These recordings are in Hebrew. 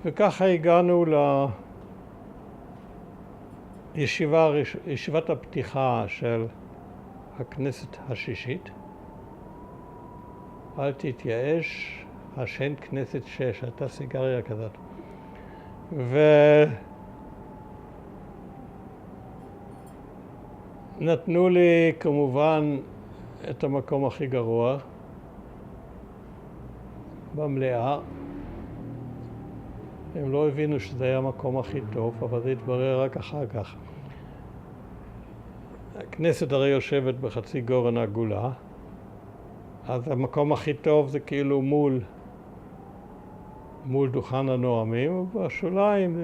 וככה הגענו לישיבת הפתיחה של הכנסת השישית. אל תתייאש, השן כנסת 6, הייתה סיגריה כזאת. ונתנו לי כמובן את המקום הכי גרוע במליאה. הם לא הבינו שזה היה המקום הכי טוב, אבל זה התברר רק אחר כך. הכנסת הרי יושבת בחצי גורן עגולה, אז המקום הכי טוב זה כאילו מול דוכן הנואמים, ובשוליים,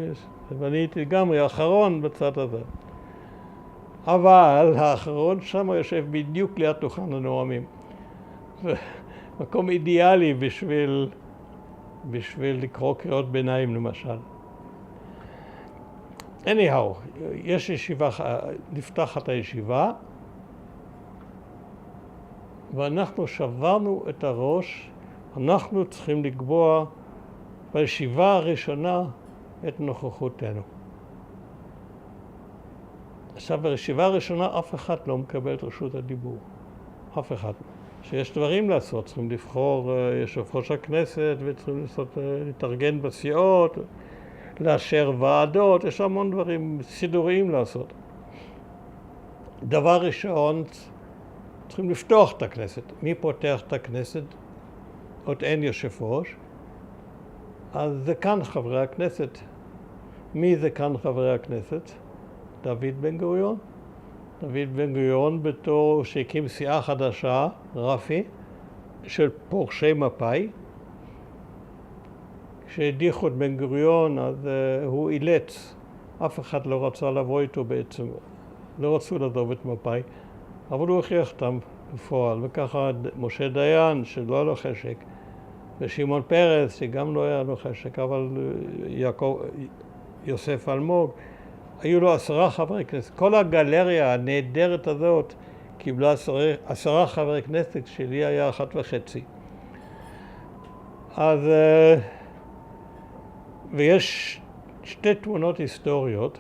ואני הייתי לגמרי האחרון בצד הזה. אבל האחרון שם יושב בדיוק ליד דוכן הנואמים. מקום אידיאלי בשביל לקרוא קריאות ביניים למשל. anyhow, יש ישיבה, נפתחת הישיבה, ואנחנו שברנו את הראש, אנחנו צריכים לקבוע בישיבה הראשונה את נוכחותנו. עכשיו, בישיבה הראשונה אף אחד לא מקבל את רשות הדיבור. אף אחד. שיש דברים לעשות, צריכים לבחור יושב ראש הכנסת, וצריכים להתארגן בסיעות, לאשר ועדות, יש המון דברים סידוריים לעשות. דבר ראשון, צריכים לפתוח את הכנסת. מי פותח את הכנסת? עוד אין יושב ראש. אז זה כאן חברי הכנסת. מי זה כאן חברי הכנסת? דוד בן גוריון. דוד בן גוריון בתור שהקים סיעה חדשה, רפי, של פורשי מפא"י. כשהדיחו את בן גוריון, אז הוא אילץ. אף אחד לא רצה לבוא איתו בעצם. לא רצו לעזוב את מפא"י, אבל הוא הכריח אותם בפועל. וככה משה דיין, שלא היה לו חשק, ושמעון פרס, שגם לא היה לו חשק, אבל יוסף אלמוג, היו לו 10 חברי כנסת. כל הגלריה הנהדרת הזאת קיבלה 10 חברי כנסת, שלי היה 1.5. אז, ויש 2 תמונות היסטוריות.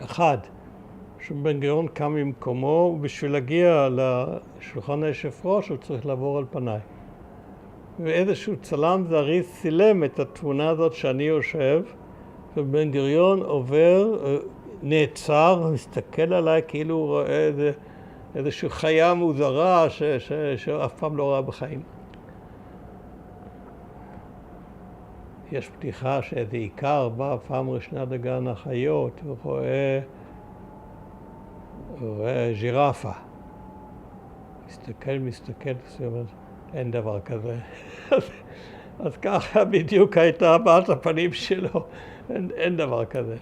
אחד, שבן גוריון קם ממקומו, ובשביל להגיע לשולחן היושב ראש הוא צריך לעבור על פניי. ואיזשהו צלם זריז צילם את התמונה הזאת שאני יושב, ובן גוריון עובר, נעצר, מסתכל עליי כאילו הוא רואה איזושהי חיה מוזרה שאף פעם לא ראה בחיים. יש פתיחה שאיזה עיקר בא פעם ראשונה לגן החיות, הוא רואה ז'ירפה. מסתכל, אין דבר כזה. אז ככה בדיוק הייתה הבעת הפנים שלו, אין דבר כזה.